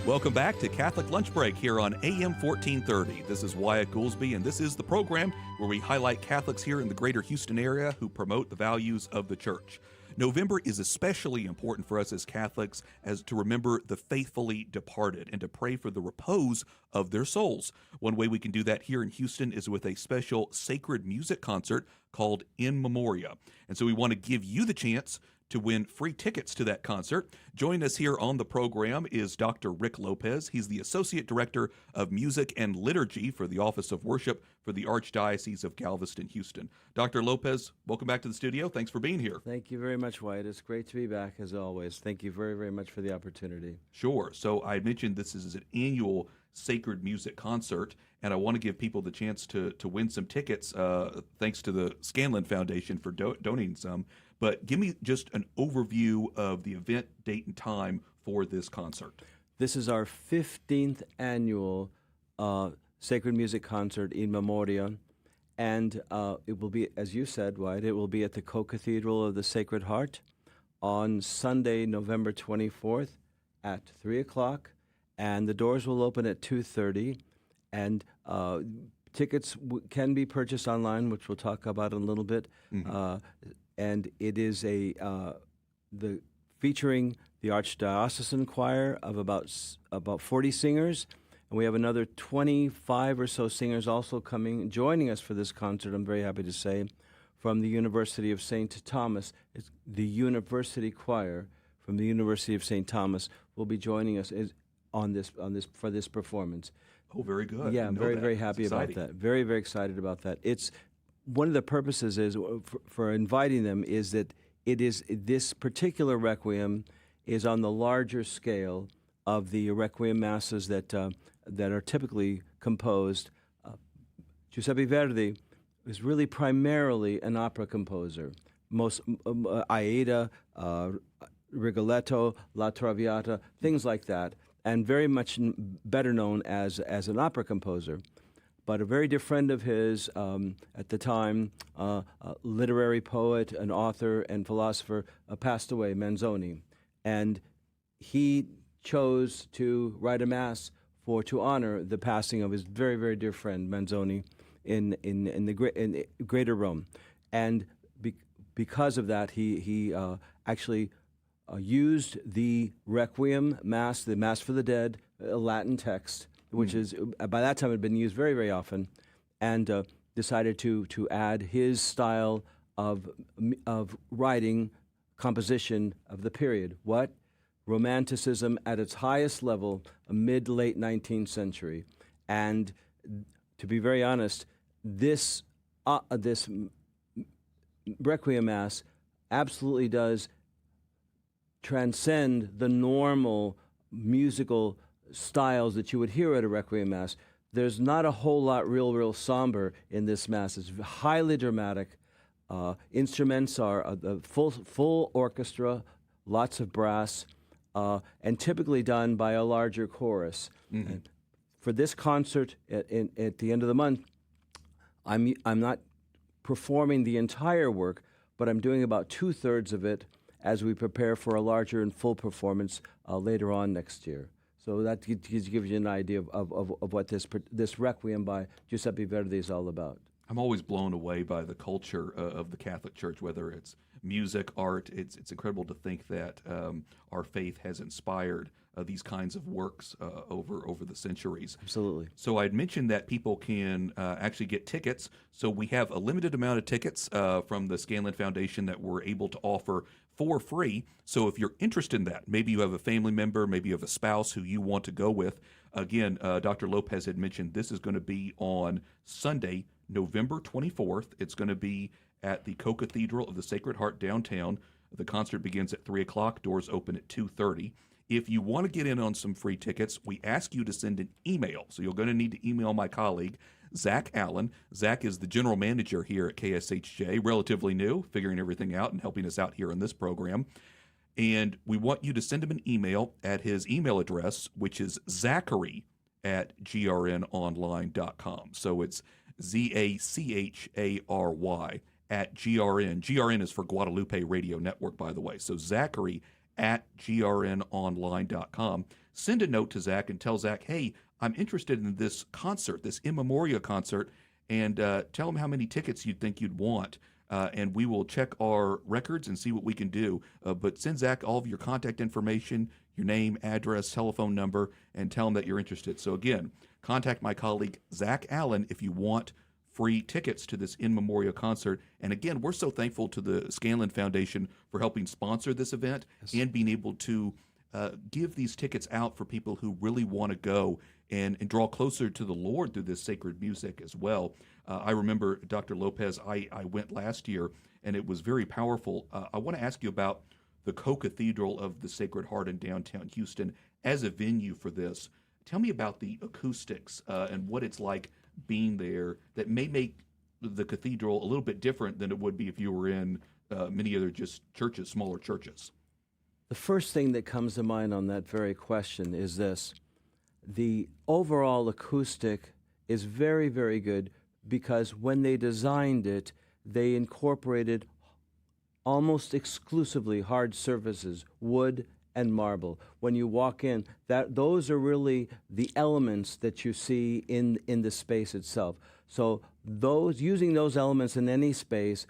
Welcome back to Catholic Lunch Break here on AM 1430. This is Wyatt Goolsby, and this is the program where we highlight Catholics here in the greater Houston area who promote the values of the church. November is especially important for us as Catholics as to remember the faithfully departed and to pray for the repose of their souls. One way we can do that here in Houston is with a special sacred music concert called In Memoria. And so we want to give you the chance to win free tickets to that concert. Joining us here on the program is Dr. Rick Lopez. He's the Associate Director of Music and Liturgy for the Office of Worship for the Archdiocese of Galveston-Houston. Dr. Lopez, welcome back to the studio. Thanks for being here. Thank you very much, Wyatt. It's great to be back, as always. Thank you very, very much for the opportunity. Sure. So I mentioned this is an annual sacred music concert, and I want to give people the chance to win some tickets, thanks to the Scanlon Foundation for donating some. But give me just an overview of the event, date, and time for this concert. This is our 15th annual sacred music concert in Memoria, and it will be, as you said, Wyatt, it will be at the Co-Cathedral of the Sacred Heart on Sunday, November 24th at 3 o'clock, and the doors will open at 2:30, and tickets can be purchased online, which we'll talk about in a little bit. Mm-hmm. And it is featuring the Archdiocesan Choir of about 40 singers, and we have another 25 or so singers also joining us for this concert. I'm very happy to say, from the University of St. Thomas. It's the University Choir from the University of St. Thomas will be joining us for this performance. Oh, very good. Yeah, I'm very, very happy about that. Very, very excited about that. It's one of the purposes is for inviting them is that this particular requiem is on the larger scale of the requiem masses that are typically composed. Giuseppe Verdi is really primarily an opera composer. Most Aida, Rigoletto, La Traviata, things like that, and very much better known as an opera composer. But a very dear friend of his at the time, a literary poet, an author, and philosopher, passed away, Manzoni. And he chose to write a mass to honor the passing of his very, very dear friend, Manzoni, in Greater Rome. And because of that, he actually used the Requiem Mass, the Mass for the Dead, a Latin text, which is by that time had been used very, very often, and decided to add his style of writing, composition of the period. What? Romanticism at its highest level, mid-late 19th century. And to be very honest, this Requiem Mass absolutely does transcend the normal musical styles that you would hear at a Requiem Mass. There's not a whole lot real somber in this Mass. It's highly dramatic. Instruments are the full orchestra, lots of brass, and typically done by a larger chorus. Mm-hmm. And for this concert at the end of the month, I'm not performing the entire work, but I'm doing about 2/3 of it as we prepare for a larger and full performance later on next year. So that gives you an idea of what this Requiem by Giuseppe Verdi is all about. I'm always blown away by the culture of the Catholic Church, whether it's music, art. It's incredible to think that our faith has inspired these kinds of works over the centuries. Absolutely. So I'd mentioned that people can actually get tickets. So we have a limited amount of tickets from the Scanlon Foundation that we're able to offer for free. So if you're interested in that, maybe you have a family member, maybe you have a spouse who you want to go with. Again, Dr. Lopez had mentioned this is going to be on Sunday, November 24th. It's going to be at the Co-Cathedral of the Sacred Heart downtown. The concert begins at 3 o'clock. Doors open at 2:30. If you want to get in on some free tickets, we ask you to send an email. So you're going to need to email my colleague, Zach Allen. Zach is the general manager here at KSHJ, relatively new, figuring everything out and helping us out here on this program. And we want you to send him an email at his email address, which is zachary@grnonline.com. So it's ZACHARY @GRN. GRN is for Guadalupe Radio Network, by the way. So Zachary at grnonline.com. Send a note to Zach and tell Zach, hey, I'm interested in this concert, this In Memoria concert, and tell him how many tickets you think you'd want. And we will check our records and see what we can do. But send Zach all of your contact information, your name, address, telephone number, and tell him that you're interested. So again, contact my colleague Zach Allen if you want free tickets to this In Memoria concert. And again, we're so thankful to the Scanlon Foundation for helping sponsor this event and being able to give these tickets out for people who really want to go and draw closer to the Lord through this sacred music as well. I remember, Dr. Lopez, I went last year, and it was very powerful. I want to ask you about the Co-Cathedral of the Sacred Heart in downtown Houston as a venue for this. Tell me about the acoustics and what it's like being there that may make the cathedral a little bit different than it would be if you were in many other just churches, smaller churches. The first thing that comes to mind on that very question is this. The overall acoustic is very, very good because when they designed it, they incorporated almost exclusively hard surfaces, wood and marble. When you walk in, those are really the elements that you see in the space itself. So using those elements in any space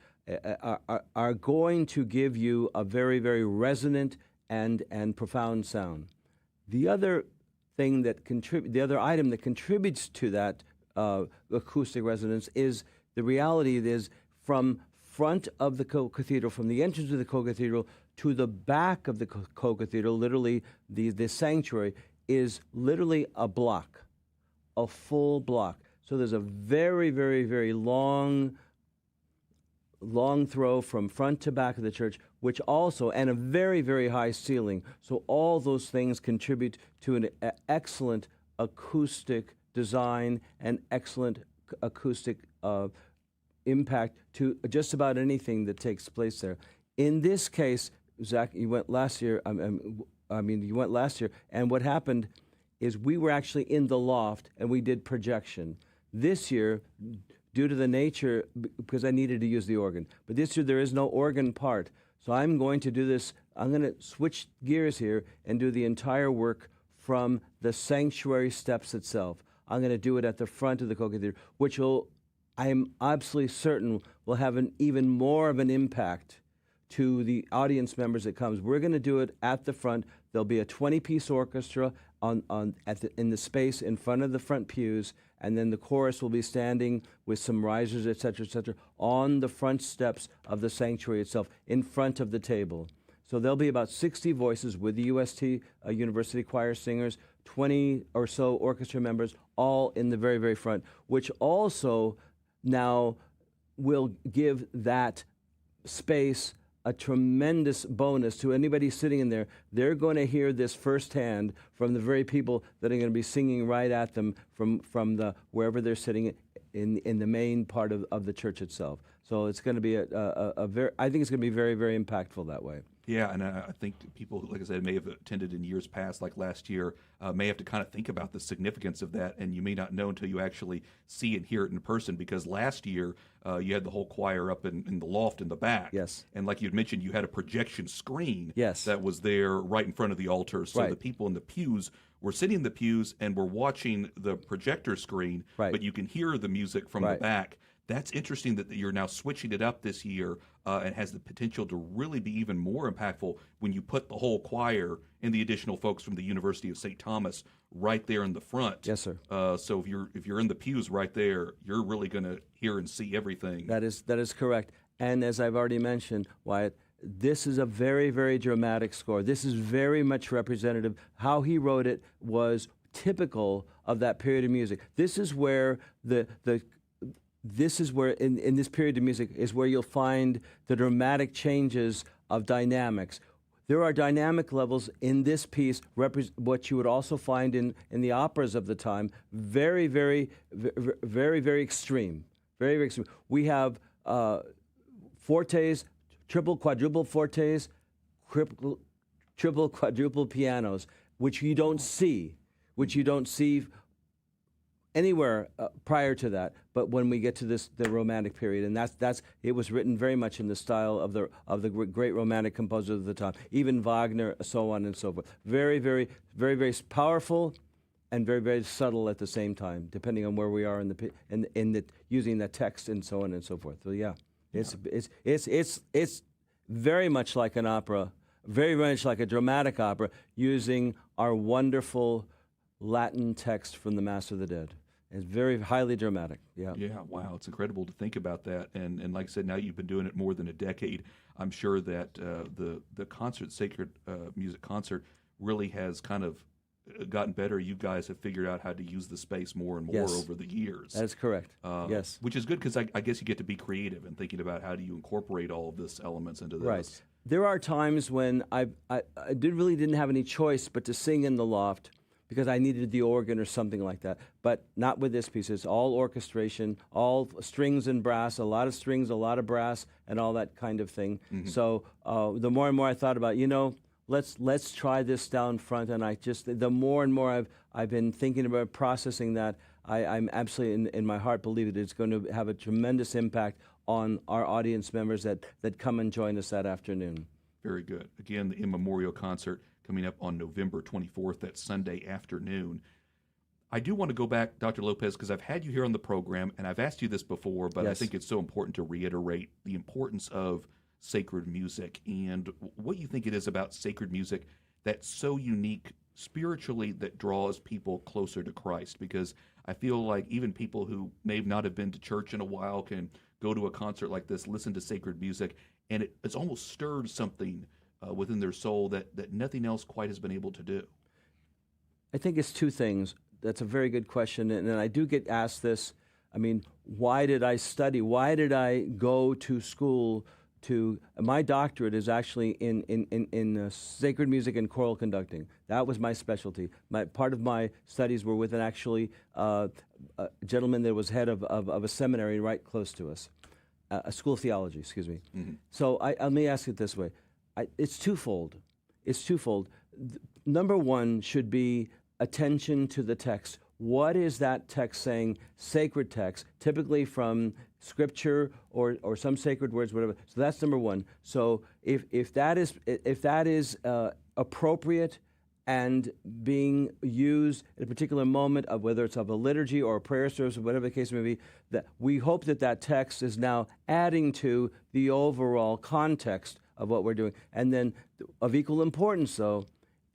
are going to give you a very, very resonant and profound sound. The other thing the other item that contributes to that acoustic resonance is the reality is from front of the cathedral, from the entrance of the co-cathedral to the back of the co-cathedral, literally the sanctuary is literally a block, a full block. So there's a very, very, very long throw from front to back of the church, which also, and a very, very high ceiling. So all those things contribute to an excellent acoustic design and excellent acoustic impact to just about anything that takes place there. In this case, Zach, you went last year, you went last year, and what happened is we were actually in the loft and we did projection. This year, due to the nature, because I needed to use the organ, but this year there is no organ part. So I'm going to do this, I'm going to switch gears here and do the entire work from the sanctuary steps itself. I'm going to do it at the front of the co-cathedral, which I'm absolutely certain will have an even more of an impact to the audience members that comes. We're going to do it at the front. There'll be a 20-piece orchestra in the space in front of the front pews, and then the chorus will be standing with some risers, et cetera, on the front steps of the sanctuary itself, in front of the table. So there'll be about 60 voices with the UST University Choir singers, 20 or so orchestra members, all in the very, very front, which also now will give that space a tremendous bonus to anybody sitting in there. They're going to hear this firsthand from the very people that are going to be singing right at them from the wherever they're sitting in the main part of the church itself. So it's going to be I think it's going to be very, very impactful that way. Yeah, and I think people, like I said, may have attended in years past, like last year, may have to kind of think about the significance of that, and you may not know until you actually see and hear it in person, because last year you had the whole choir up in the loft in the back. Yes. And like you'd mentioned, you had a projection screen yes. that was there right in front of the altar, so right. the people in the pews were sitting in the pews and were watching the projector screen, right. but you can hear the music from right. the back. That's interesting that you're now switching it up this year and has the potential to really be even more impactful when you put the whole choir and the additional folks from the University of St. Thomas right there in the front. Yes, sir. So if you're in the pews right there, you're really going to hear and see everything. That is correct. And as I've already mentioned, Wyatt, this is a very, very dramatic score. This is very much representative. How he wrote it was typical of that period of music. This is where in this period of music is where you'll find the dramatic changes of dynamics. There are dynamic levels in this piece, what you would also find in the operas of the time, very, very, very, very extreme. Very, very extreme. We have fortes, triple, quadruple fortes, triple, quadruple pianos, which you don't see anywhere prior to that, but when we get to the Romantic period, and that's it was written very much in the style of the great Romantic composers of the time, even Wagner, so on and so forth. Very, very, very, very powerful, and very, very subtle at the same time, depending on where we are in the using the text and so on and so forth. So yeah, it's very much like an opera, very much like a dramatic opera, using our wonderful Latin text from the Mass of the Dead. It's very highly dramatic. Yeah. Yeah. Wow. It's incredible to think about that. And like I said, now you've been doing it more than a decade. I'm sure that the concert, sacred music concert, really has kind of gotten better. You guys have figured out how to use the space more and more Yes. over the years. That's correct. Yes. Which is good because I guess you get to be creative and thinking about how do you incorporate all of this elements into this. Right. There are times when I really didn't have any choice but to sing in the loft because I needed the organ or something like that. But not with this piece. It's all orchestration, all strings and brass, a lot of strings, a lot of brass, and all that kind of thing. Mm-hmm. So the more and more I thought about, let's try this down front, and the more and more I've been thinking about processing that, I'm absolutely in my heart believe that it's going to have a tremendous impact on our audience members that come and join us that afternoon. Very good. Again, the In Memoriam concert coming up on November 24th, that Sunday afternoon. I do want to go back, Dr. Lopez, because I've had you here on the program, and I've asked you this before, but yes. I think it's so important to reiterate the importance of sacred music and what you think it is about sacred music that's so unique spiritually that draws people closer to Christ, because I feel like even people who may not have been to church in a while can go to a concert like this, listen to sacred music, and it's almost stirred something within their soul that nothing else quite has been able to do. I think it's two things. That's a very good question, and I do get asked this. I mean, why did I study? Why did I go to school? My doctorate is actually in sacred music and choral conducting. That was my specialty. Part of my studies were with a gentleman that was head of a seminary right close to us, a school of theology, excuse me. Mm-hmm. So let me ask it this way. It's twofold. Number one should be attention to the text. What is that text saying? Sacred text, typically from Scripture or some sacred words, whatever. So that's number one. So if that is appropriate and being used at a particular moment of whether it's of a liturgy or a prayer service or whatever the case may be, that we hope that text is now adding to the overall context of what we're doing. And then of equal importance, though,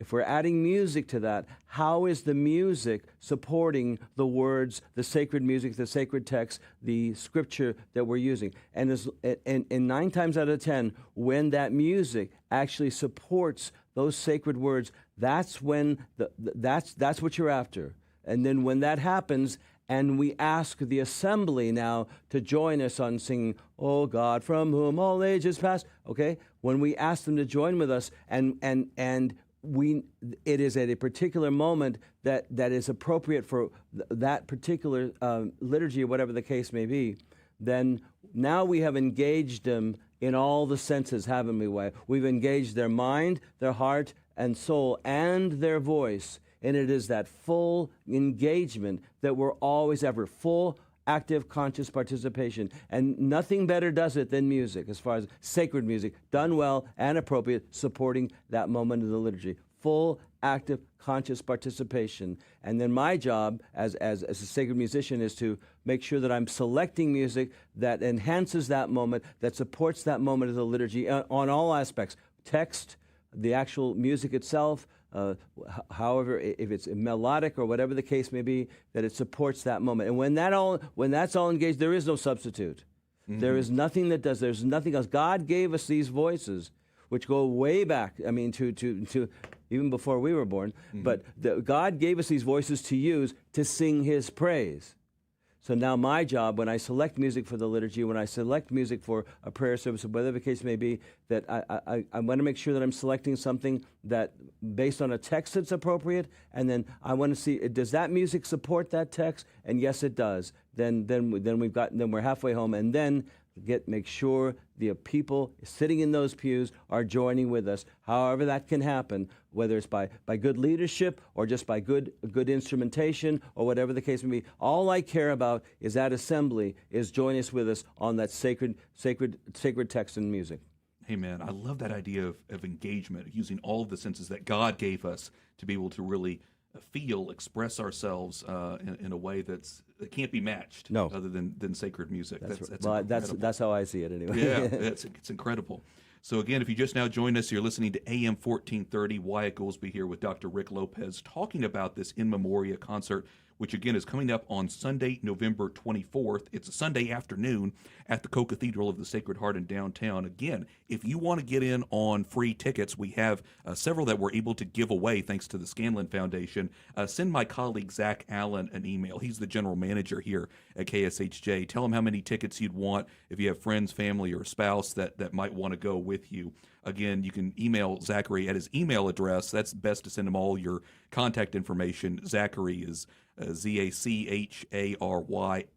if we're adding music to that, how is the music supporting the words, the sacred music, the sacred text, the scripture that we're using? And 9 times out of 10, when that music actually supports those sacred words, that's when that's what you're after. And then when that happens, and we ask the assembly now to join us on singing, "O God, from whom all ages pass," okay? When we ask them to join with us, and it is at a particular moment that is appropriate for that particular liturgy, or whatever the case may be, then now we have engaged them in all the senses, haven't we? We've engaged their mind, their heart, and soul, and their voice. And it is that full engagement that we're always ever, full, active, conscious participation. And nothing better does it than music, as far as sacred music, done well and appropriate, supporting that moment of the liturgy. Full, active, conscious participation. And then my job as a sacred musician is to make sure that I'm selecting music that enhances that moment, that supports that moment of the liturgy on all aspects. Text, the actual music itself, however, if it's melodic or whatever the case may be, that it supports that moment. And when that's all engaged, there is no substitute. Mm-hmm. There is nothing that does. There's nothing else. God gave us these voices, which go way back. I mean, to even before we were born. Mm-hmm. But God gave us these voices to use to sing His praise. So now my job, when I select music for the liturgy, when I select music for a prayer service, or whatever the case may be, that I want to make sure that I'm selecting something that, based on a text that's appropriate, and then I want to see, does that music support that text? And yes, it does. Then we're halfway home, and then make sure the people sitting in those pews are joining with us, however that can happen, whether it's by good leadership or just by good instrumentation or whatever the case may be. All I care about is that assembly is join us with us on that sacred text and music. Amen. I love that idea of engagement, using all of the senses that God gave us to be able to really feel, express ourselves in a way that can't be matched. No. Other than sacred music. That's how I see it anyway. Yeah, it's incredible. So again, if you just now joined us, you're listening to AM 1430. Wyatt Goolsby here with Dr. Rick Lopez talking about this In Memoria concert, which again is coming up on Sunday, November 24th. It's a Sunday afternoon at the Co-Cathedral of the Sacred Heart in downtown. Again, if you want to get in on free tickets, we have several that we're able to give away thanks to the Scanlon Foundation. Send my colleague Zach Allen an email. He's the general manager here at KSHJ. Tell him how many tickets you'd want if you have friends, family, or a spouse that might want to go with you. Again, you can email Zachary at his email address. That's best to send him all your contact information. Zachary is ZACHARY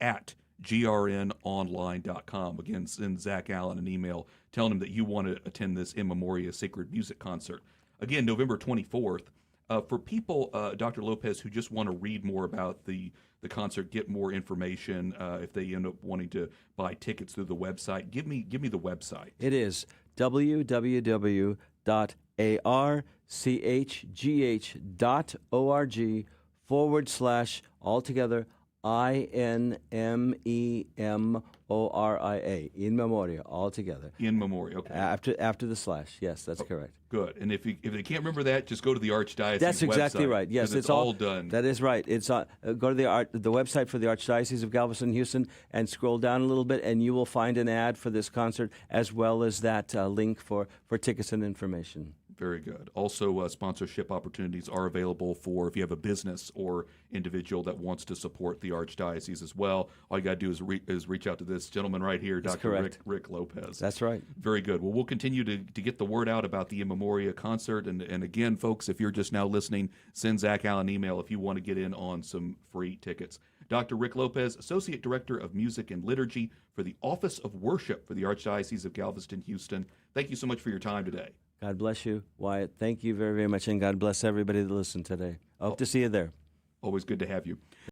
at grnonline.com. Again, send Zach Allen an email telling him that you want to attend this In Memoria Sacred Music Concert. Again, November 24th. For people, Dr. Lopez, who just want to read more about the concert, get more information, if they end up wanting to buy tickets through the website, give me the website. It is www.archdiocesan.org/altogether INMEMORIA, In Memoria, all together. In Memoria, okay. After the slash, yes, that's correct. Good. And if they can't remember that, just go to the Archdiocese That's exactly website, right. Yes, it's all done. That is right. It's go to the website for the Archdiocese of Galveston-Houston and scroll down a little bit, and you will find an ad for this concert as well as that link for tickets and information. Very good. Also, sponsorship opportunities are available for if you have a business or individual that wants to support the Archdiocese as well. All you got to do is reach out to this gentleman right here, Dr. Rick Lopez. That's right. Very good. Well, we'll continue to get the word out about the In Memoria concert. And again, folks, if you're just now listening, send Zach Allen an email if you want to get in on some free tickets. Dr. Rick Lopez, Associate Director of Music and Liturgy for the Office of Worship for the Archdiocese of Galveston-Houston. Thank you so much for your time today. God bless you, Wyatt. Thank you very, very much, and God bless everybody that listened today. I hope to see you there. Always good to have you.